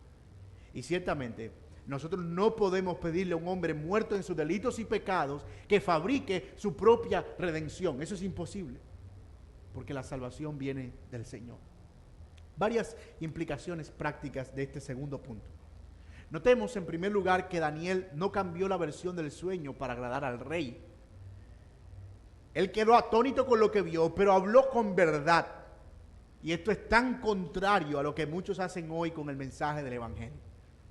Y ciertamente nosotros no podemos pedirle a un hombre muerto en sus delitos y pecados que fabrique su propia redención. Eso es imposible, porque la salvación viene del Señor. Varias implicaciones prácticas de este segundo punto. Notemos en primer lugar que Daniel no cambió la versión del sueño para agradar al rey. Él quedó atónito con lo que vio, pero habló con verdad. Y esto es tan contrario a lo que muchos hacen hoy con el mensaje del Evangelio.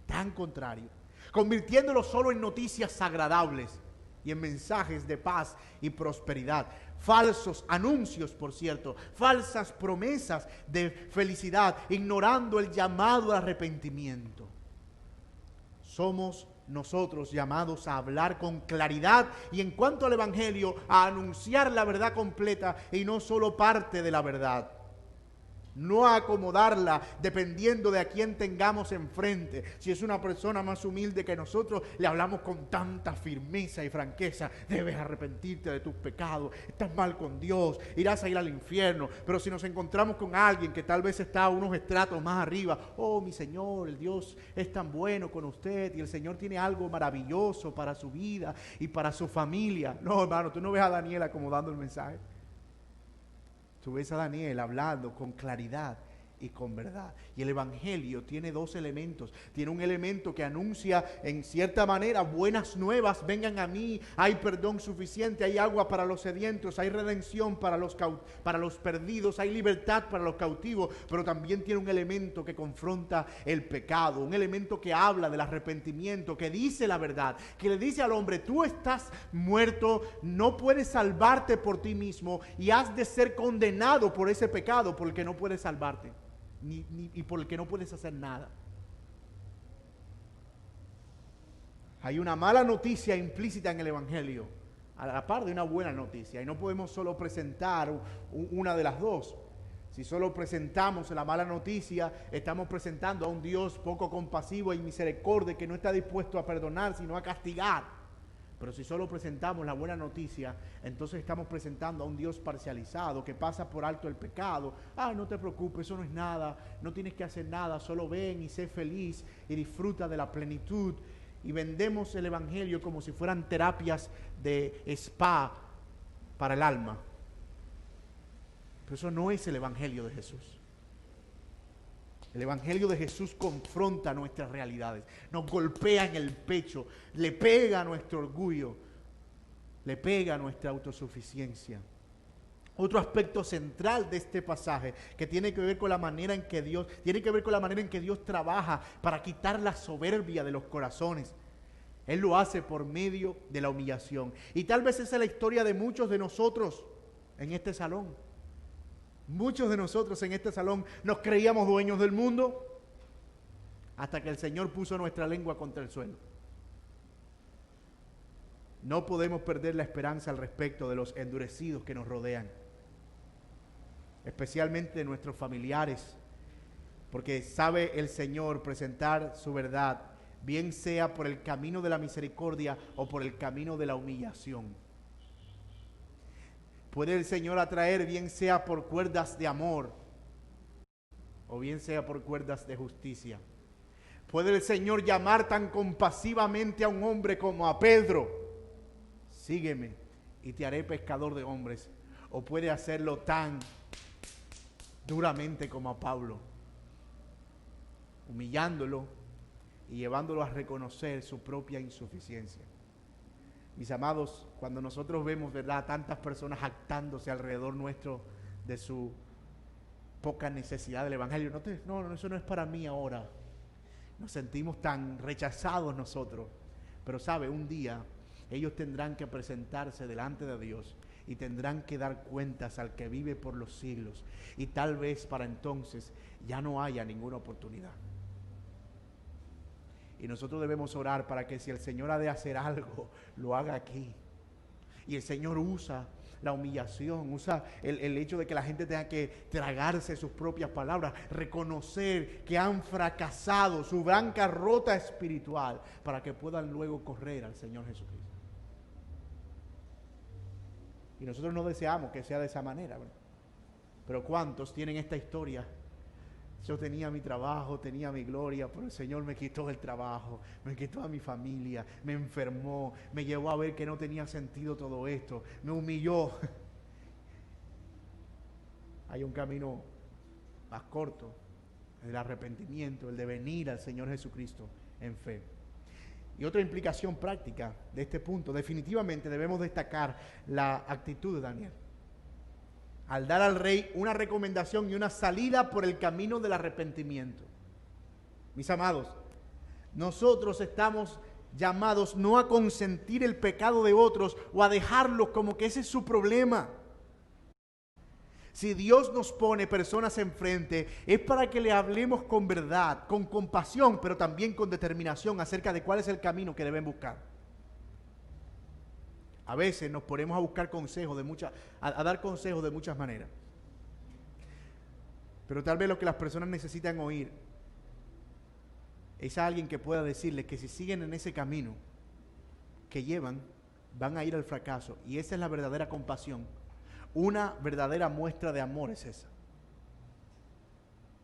Tan contrario. Convirtiéndolo solo en noticias agradables y en mensajes de paz y prosperidad. Falsos anuncios, por cierto. Falsas promesas de felicidad, ignorando el llamado al arrepentimiento. Somos nosotros llamados a hablar con claridad y en cuanto al Evangelio, a anunciar la verdad completa y no solo parte de la verdad. No a acomodarla dependiendo de a quién tengamos enfrente. Si es una persona más humilde que nosotros, le hablamos con tanta firmeza y franqueza. Debes arrepentirte de tus pecados. Estás mal con Dios. Irás a ir al infierno. Pero si nos encontramos con alguien que tal vez está a unos estratos más arriba. Oh, mi Señor, el Dios es tan bueno con usted. Y el Señor tiene algo maravilloso para su vida y para su familia. No, hermano, tú no ves a Daniel acomodando el mensaje. Tú ves a Daniel hablando con claridad y con verdad. Y el Evangelio tiene dos elementos. Tiene un elemento que anuncia en cierta manera buenas nuevas. Vengan a mí, hay perdón suficiente, hay agua para los sedientos, hay redención para los perdidos, hay libertad para los cautivos. Pero también tiene un elemento que confronta el pecado. Un elemento que habla del arrepentimiento, que dice la verdad. Que le dice al hombre, tú estás muerto, no puedes salvarte por ti mismo y has de ser condenado por ese pecado por el que no puedes salvarte. Y por el que no puedes hacer nada. Hay una mala noticia implícita en el Evangelio, a la par de una buena noticia, y no podemos solo presentar una de las dos. Si solo presentamos la mala noticia, estamos presentando a un Dios poco compasivo y misericordia que no está dispuesto a perdonar, sino a castigar. Pero si solo presentamos la buena noticia, entonces estamos presentando a un Dios parcializado que pasa por alto el pecado. No te preocupes, eso no es nada, no tienes que hacer nada, solo ven y sé feliz y disfruta de la plenitud. Y vendemos el Evangelio como si fueran terapias de spa para el alma. Pero eso no es el Evangelio de Jesús. El Evangelio de Jesús confronta nuestras realidades, nos golpea en el pecho, le pega a nuestro orgullo, le pega a nuestra autosuficiencia. Otro aspecto central de este pasaje que tiene que ver con la manera en que Dios trabaja para quitar la soberbia de los corazones. Él lo hace por medio de la humillación. Y tal vez esa es la historia de muchos de nosotros en este salón. Muchos de nosotros en este salón nos creíamos dueños del mundo hasta que el Señor puso nuestra lengua contra el suelo. No podemos perder la esperanza al respecto de los endurecidos que nos rodean, especialmente de nuestros familiares, porque sabe el Señor presentar su verdad, bien sea por el camino de la misericordia o por el camino de la humillación. Puede el Señor atraer, bien sea por cuerdas de amor o bien sea por cuerdas de justicia. Puede el Señor llamar tan compasivamente a un hombre como a Pedro: sígueme y te haré pescador de hombres. O puede hacerlo tan duramente como a Pablo, humillándolo y llevándolo a reconocer su propia insuficiencia. Mis amados, cuando nosotros vemos, ¿verdad?, tantas personas jactándose alrededor nuestro de su poca necesidad del Evangelio, no, eso no es para mí ahora. Nos sentimos tan rechazados nosotros. Pero sabe, un día ellos tendrán que presentarse delante de Dios y tendrán que dar cuentas al que vive por los siglos. Y tal vez para entonces ya no haya ninguna oportunidad. Y nosotros debemos orar para que si el Señor ha de hacer algo, lo haga aquí. Y el Señor usa la humillación, usa el hecho de que la gente tenga que tragarse sus propias palabras, reconocer que han fracasado, su bancarrota espiritual, para que puedan luego correr al Señor Jesucristo. Y nosotros no deseamos que sea de esa manera, ¿verdad? Pero ¿cuántos tienen esta historia? Yo tenía mi trabajo, tenía mi gloria, pero el Señor me quitó el trabajo, me quitó a mi familia, me enfermó, me llevó a ver que no tenía sentido todo esto, me humilló. Hay un camino más corto, el arrepentimiento, el de venir al Señor Jesucristo en fe. Y otra implicación práctica de este punto, definitivamente debemos destacar la actitud de Daniel. Al dar al rey una recomendación y una salida por el camino del arrepentimiento. Mis amados, nosotros estamos llamados no a consentir el pecado de otros o a dejarlos como que ese es su problema. Si Dios nos pone personas enfrente, es para que le hablemos con verdad, con compasión, pero también con determinación acerca de cuál es el camino que deben buscar. A veces nos ponemos a buscar consejos a dar consejos de muchas maneras. Pero tal vez lo que las personas necesitan oír es a alguien que pueda decirles que si siguen en ese camino que llevan, van a ir al fracaso. Y esa es la verdadera compasión. Una verdadera muestra de amor es esa.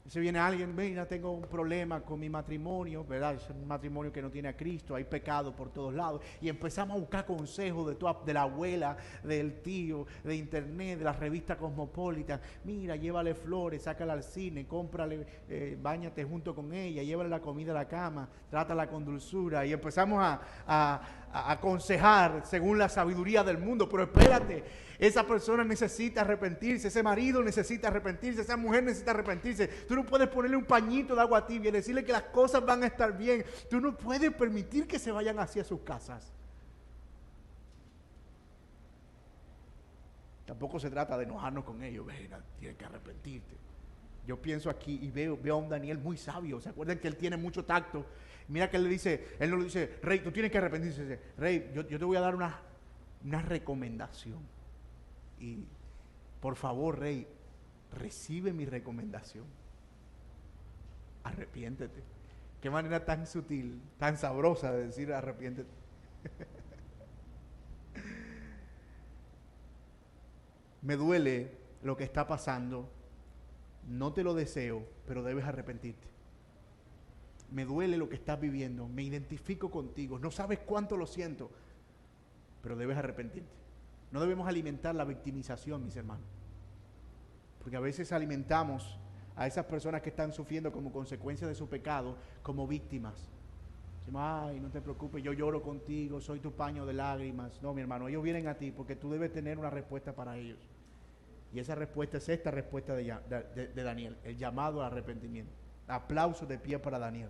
Si viene alguien, mira, tengo un problema con mi matrimonio, ¿verdad? Es un matrimonio que no tiene a Cristo, hay pecado por todos lados. Y empezamos a buscar consejos de la abuela, del tío, de internet, de la revista Cosmopolitan. Mira, llévale flores, sácala al cine, cómprale, báñate junto con ella, llévale la comida a la cama, trátala con dulzura. Y empezamos a aconsejar según la sabiduría del mundo. Pero espérate. Esa persona necesita arrepentirse, ese marido necesita arrepentirse, esa mujer necesita arrepentirse. Tú no puedes ponerle un pañito de agua tibia y decirle que las cosas van a estar bien. Tú no puedes permitir que se vayan hacia sus casas. Tampoco se trata de enojarnos con ellos. Venga, tienes que arrepentirte. Yo pienso aquí y veo a un Daniel muy sabio. ¿Se acuerdan que él tiene mucho tacto? Mira que él no le dice, rey, tú tienes que arrepentirse. Dice, rey, yo te voy a dar una recomendación. Y por favor, rey, recibe mi recomendación. Arrepiéntete. Qué manera tan sutil, tan sabrosa de decir arrepiéntete. Me duele lo que está pasando. No te lo deseo, pero debes arrepentirte. Me duele lo que estás viviendo. Me identifico contigo. No sabes cuánto lo siento, pero debes arrepentirte. No debemos alimentar la victimización, mis hermanos. Porque a veces alimentamos a esas personas que están sufriendo como consecuencia de su pecado como víctimas. Decimos, ay, no te preocupes, yo lloro contigo, soy tu paño de lágrimas. No, mi hermano, ellos vienen a ti porque tú debes tener una respuesta para ellos. Y esa respuesta es esta respuesta de Daniel, el llamado al arrepentimiento. Aplausos de pie para Daniel.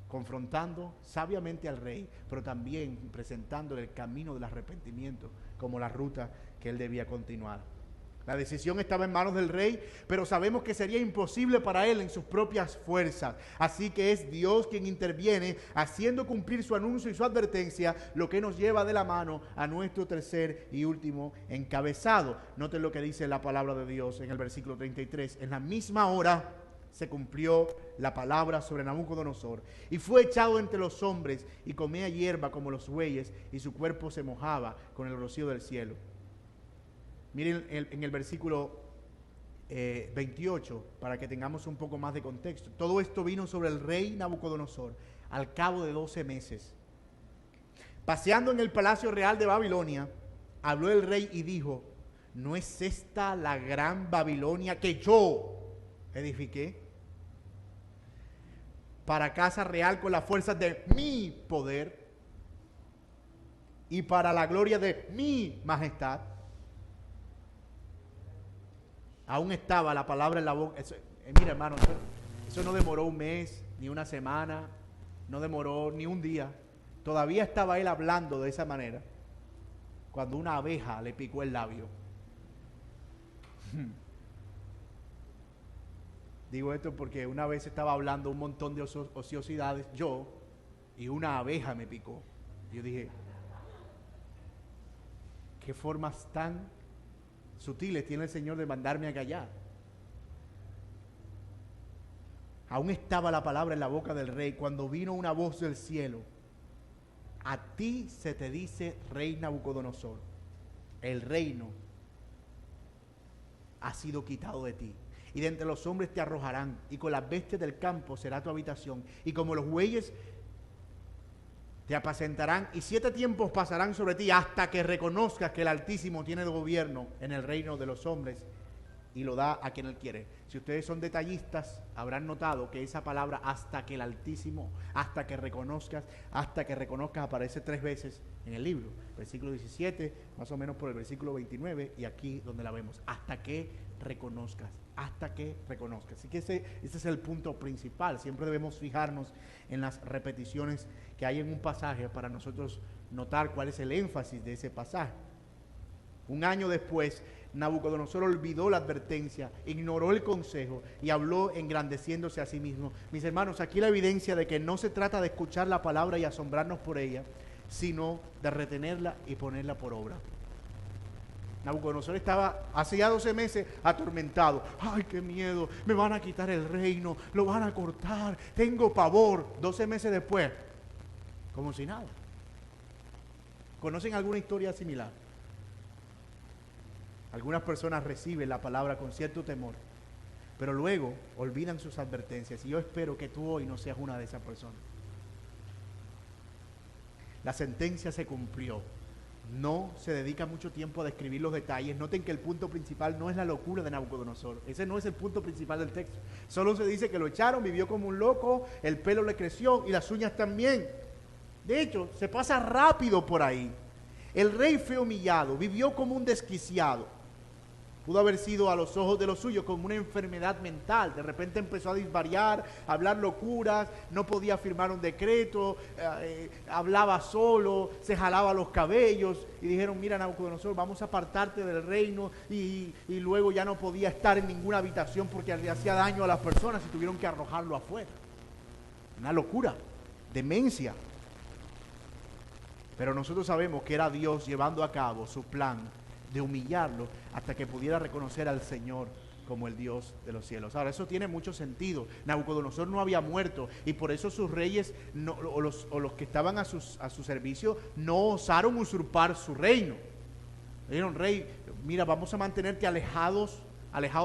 Confrontando sabiamente al rey, pero también presentándole el camino del arrepentimiento como la ruta que él debía continuar. La decisión estaba en manos del rey, pero sabemos que sería imposible para él en sus propias fuerzas. Así que es Dios quien interviene, haciendo cumplir su anuncio y su advertencia, lo que nos lleva de la mano a nuestro tercer y último encabezado. Noten lo que dice la palabra de Dios en el versículo 33. En la misma hora se cumplió la palabra sobre Nabucodonosor, y fue echado entre los hombres, y comía hierba como los bueyes, y su cuerpo se mojaba con el rocío del cielo. Miren en el versículo 28, para que tengamos un poco más de contexto. Todo esto vino sobre el rey Nabucodonosor al cabo de 12 meses. Paseando en el palacio real de Babilonia, habló el rey y dijo, ¿no es esta la gran Babilonia que yo edifiqué para casa real con las fuerzas de mi poder y para la gloria de mi majestad? Aún estaba la palabra en la boca. Mira, hermano, eso no demoró un mes, ni una semana, no demoró ni un día. Todavía estaba él hablando de esa manera cuando una abeja le picó el labio. Digo esto porque una vez estaba hablando un montón de ociosidades yo, y una abeja me picó. Yo dije, qué formas tan sutiles tiene el Señor de mandarme a callar. Aún estaba la palabra en la boca del rey cuando vino una voz del cielo. A ti se te dice, rey Nabucodonosor, el reino ha sido quitado de ti, y de entre los hombres te arrojarán, y con las bestias del campo será tu habitación, y como los bueyes te apacentarán, y 7 tiempos pasarán sobre ti hasta que reconozcas que el Altísimo tiene gobierno en el reino de los hombres y lo da a quien Él quiere. Si ustedes son detallistas, habrán notado que esa palabra hasta que el Altísimo, hasta que reconozcas, aparece 3 veces en el libro. Versículo 17, más o menos por el versículo 29, y aquí donde la vemos, hasta que reconozcas, hasta que reconozcas. Así que ese es el punto principal. Siempre debemos fijarnos en las repeticiones que hay en un pasaje para nosotros notar cuál es el énfasis de ese pasaje. Un año después, Nabucodonosor olvidó la advertencia, ignoró el consejo y habló engrandeciéndose a sí mismo. Mis hermanos, aquí la evidencia de que no se trata de escuchar la palabra y asombrarnos por ella, sino de retenerla y ponerla por obra. Nabucodonosor estaba hace ya 12 meses atormentado. ¡Ay, qué miedo! Me van a quitar el reino, lo van a cortar, tengo pavor. 12 meses después, como si nada. ¿Conocen alguna historia similar? Algunas personas reciben la palabra con cierto temor, pero luego olvidan sus advertencias. Y yo espero que tú hoy no seas una de esas personas. La sentencia se cumplió. No se dedica mucho tiempo a describir los detalles. Noten que el punto principal no es la locura de Nabucodonosor. Ese no es el punto principal del texto. Solo se dice que lo echaron, vivió como un loco, el pelo le creció y las uñas también. De hecho, se pasa rápido por ahí. El rey fue humillado, vivió como un desquiciado. Pudo haber sido a los ojos de los suyos como una enfermedad mental. De repente empezó a disvariar, a hablar locuras, no podía firmar un decreto, hablaba solo, se jalaba los cabellos y dijeron, mira Nabucodonosor, vamos a apartarte del reino, y luego ya no podía estar en ninguna habitación porque le hacía daño a las personas y tuvieron que arrojarlo afuera. Una locura, demencia. Pero nosotros sabemos que era Dios llevando a cabo su plan de humillarlo hasta que pudiera reconocer al Señor como el Dios de los cielos. Ahora, eso tiene mucho sentido. Nabucodonosor no había muerto y por eso sus reyes o los que estaban a su servicio no osaron usurpar su reino. Le dijeron, rey, mira, vamos a mantenerte alejado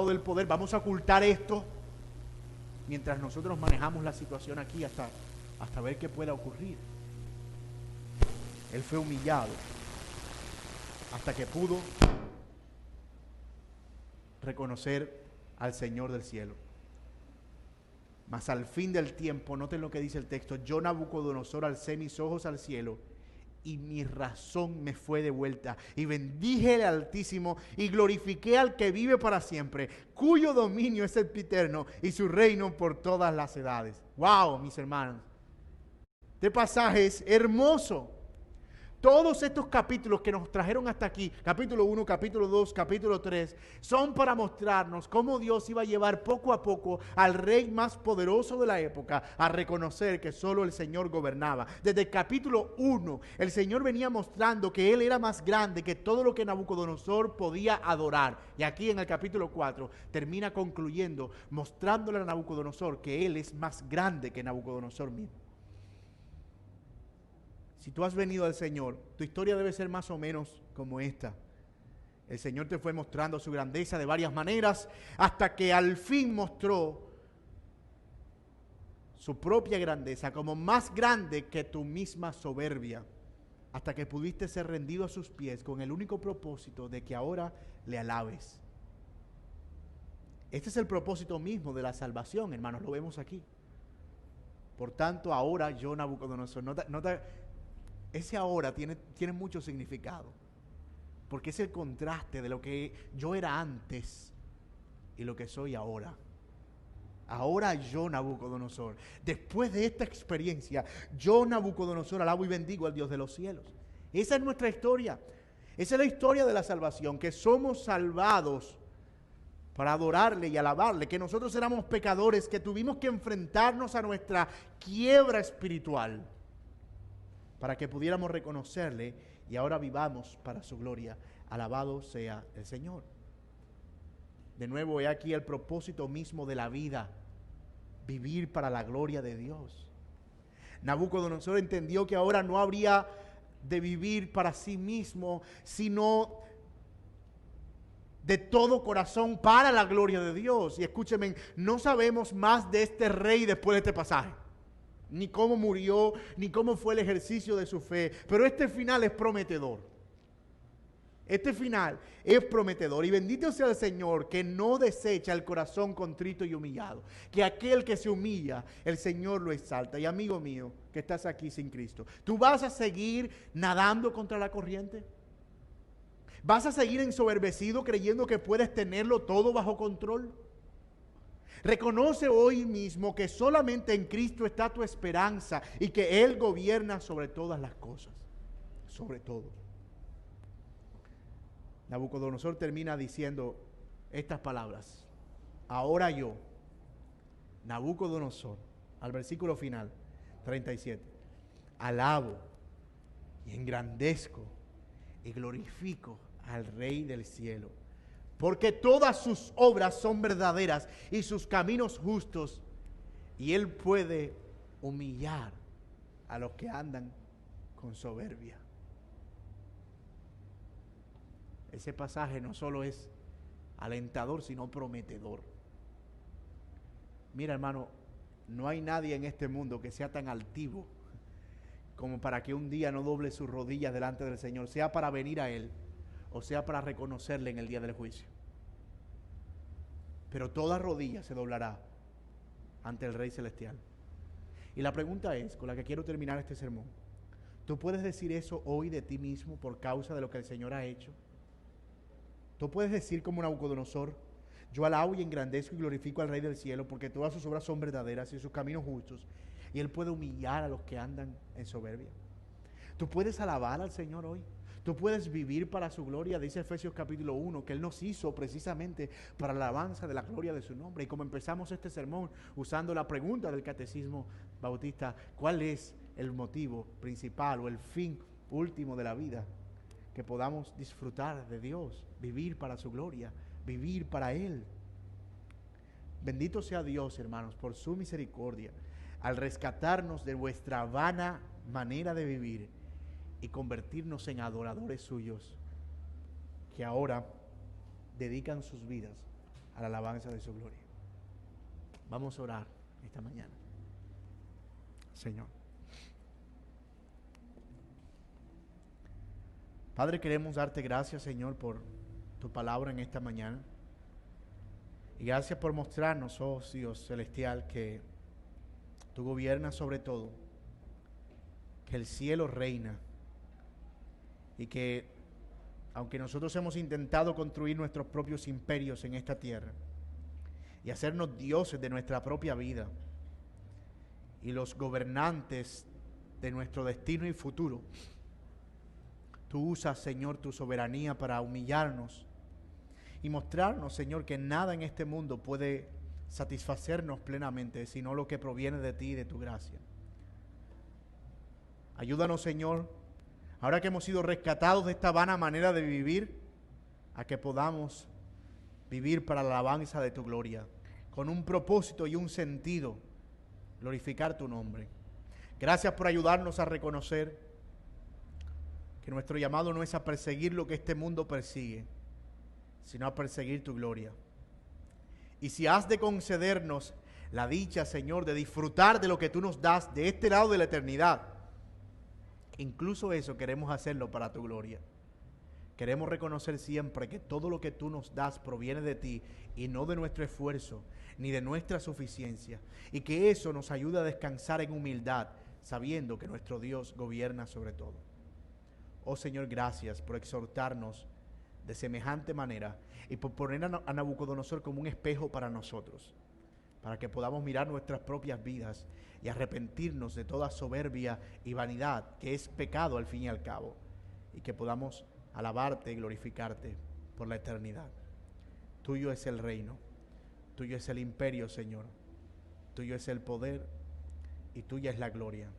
del poder, vamos a ocultar esto mientras nosotros manejamos la situación aquí hasta ver qué pueda ocurrir. Él fue humillado hasta que pudo reconocer al Señor del cielo. Mas al fin del tiempo, noten lo que dice el texto, yo Nabucodonosor alcé mis ojos al cielo y mi razón me fue devuelta y bendije al Altísimo y glorifiqué al que vive para siempre, cuyo dominio es sempiterno y su reino por todas las edades. ¡Wow, mis hermanos! Este pasaje es hermoso. Todos estos capítulos que nos trajeron hasta aquí, capítulo 1, capítulo 2, capítulo 3, son para mostrarnos cómo Dios iba a llevar poco a poco al rey más poderoso de la época a reconocer que solo el Señor gobernaba. Desde el capítulo 1, el Señor venía mostrando que Él era más grande que todo lo que Nabucodonosor podía adorar. Y aquí en el capítulo 4 termina concluyendo, mostrándole a Nabucodonosor que Él es más grande que Nabucodonosor mismo. Si tú has venido al Señor, tu historia debe ser más o menos como esta. El Señor te fue mostrando su grandeza de varias maneras hasta que al fin mostró su propia grandeza como más grande que tu misma soberbia, hasta que pudiste ser rendido a sus pies con el único propósito de que ahora le alabes. Este es el propósito mismo de la salvación, hermanos, lo vemos aquí. Por tanto, ahora yo, Nabucodonosor, nota ese ahora tiene mucho significado, porque es el contraste de lo que yo era antes y lo que soy ahora. Ahora yo, Nabucodonosor, después de esta experiencia, yo, Nabucodonosor, alabo y bendigo al Dios de los cielos. Esa es nuestra historia. Esa es la historia de la salvación, que somos salvados para adorarle y alabarle, que nosotros éramos pecadores, que tuvimos que enfrentarnos a nuestra quiebra espiritual para que pudiéramos reconocerle y ahora vivamos para su gloria. Alabado sea el Señor. De nuevo, he aquí el propósito mismo de la vida, vivir para la gloria de Dios. Nabucodonosor entendió que ahora no habría de vivir para sí mismo, sino de todo corazón para la gloria de Dios. Y escúchenme, no sabemos más de este rey después de este pasaje, ni cómo murió, ni cómo fue el ejercicio de su fe, pero este final es prometedor. Este final es prometedor. Y bendito sea el Señor que no desecha el corazón contrito y humillado. Que aquel que se humilla, el Señor lo exalta. Y amigo mío, que estás aquí sin Cristo, ¿tú vas a seguir nadando contra la corriente? ¿Vas a seguir ensoberbecido creyendo que puedes tenerlo todo bajo control? Reconoce hoy mismo que solamente en Cristo está tu esperanza y que Él gobierna sobre todas las cosas. Sobre todo. Nabucodonosor termina diciendo estas palabras. Ahora yo, Nabucodonosor, al versículo final, 37, alabo y engrandezco y glorifico al Rey del cielo, porque todas sus obras son verdaderas y sus caminos justos, y Él puede humillar a los que andan con soberbia. Ese pasaje no solo es alentador, sino prometedor. Mira, hermano, no hay nadie en este mundo que sea tan altivo como para que un día no doble sus rodillas delante del Señor, sea para venir a Él o sea para reconocerle en el día del juicio. Pero toda rodilla se doblará ante el Rey Celestial. Y la pregunta es, con la que quiero terminar este sermón, ¿tú puedes decir eso hoy de ti mismo por causa de lo que el Señor ha hecho? ¿Tú puedes decir como Nabucodonosor, yo alabo y engrandezco y glorifico al Rey del cielo porque todas sus obras son verdaderas y sus caminos justos, y Él puede humillar a los que andan en soberbia? ¿Tú puedes alabar al Señor hoy? ¿Tú puedes vivir para su gloria? Dice Efesios capítulo 1 que Él nos hizo precisamente para la alabanza de la gloria de su nombre. Y como empezamos este sermón usando la pregunta del catecismo bautista, ¿cuál es el motivo principal o el fin último de la vida? Que podamos disfrutar de Dios, vivir para su gloria, vivir para Él. Bendito sea Dios, hermanos, por su misericordia, al rescatarnos de vuestra vana manera de vivir y convertirnos en adoradores suyos, que ahora dedican sus vidas a la alabanza de su gloria. Vamos a orar esta mañana. Señor. Padre, queremos darte gracias, Señor, por tu palabra en esta mañana. Y gracias por mostrarnos, oh Dios celestial, que tú gobiernas sobre todo, que el cielo reina y que aunque nosotros hemos intentado construir nuestros propios imperios en esta tierra y hacernos dioses de nuestra propia vida y los gobernantes de nuestro destino y futuro, tú usas, Señor, tu soberanía para humillarnos y mostrarnos, Señor, que nada en este mundo puede satisfacernos plenamente, sino lo que proviene de ti y de tu gracia. Ayúdanos, Señor, ahora que hemos sido rescatados de esta vana manera de vivir, a que podamos vivir para la alabanza de tu gloria, con un propósito y un sentido, glorificar tu nombre. Gracias por ayudarnos a reconocer que nuestro llamado no es a perseguir lo que este mundo persigue, sino a perseguir tu gloria. Y si has de concedernos la dicha, Señor, de disfrutar de lo que tú nos das de este lado de la eternidad, incluso eso queremos hacerlo para tu gloria. Queremos reconocer siempre que todo lo que tú nos das proviene de ti y no de nuestro esfuerzo ni de nuestra suficiencia, y que eso nos ayuda a descansar en humildad, sabiendo que nuestro Dios gobierna sobre todo. Oh Señor, gracias por exhortarnos de semejante manera y por poner a Nabucodonosor como un espejo para nosotros, para que podamos mirar nuestras propias vidas y arrepentirnos de toda soberbia y vanidad, que es pecado al fin y al cabo, y que podamos alabarte y glorificarte por la eternidad. Tuyo es el reino, tuyo es el imperio, Señor, tuyo es el poder y tuya es la gloria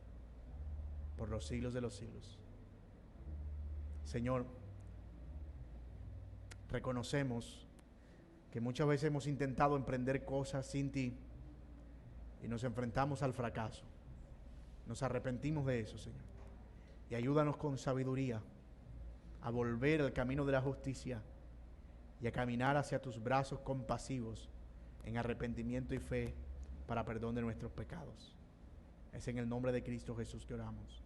por los siglos de los siglos. Señor, reconocemos que muchas veces hemos intentado emprender cosas sin ti y nos enfrentamos al fracaso. Nos arrepentimos de eso, Señor. Y ayúdanos con sabiduría a volver al camino de la justicia y a caminar hacia tus brazos compasivos en arrepentimiento y fe para perdón de nuestros pecados. Es en el nombre de Cristo Jesús que oramos.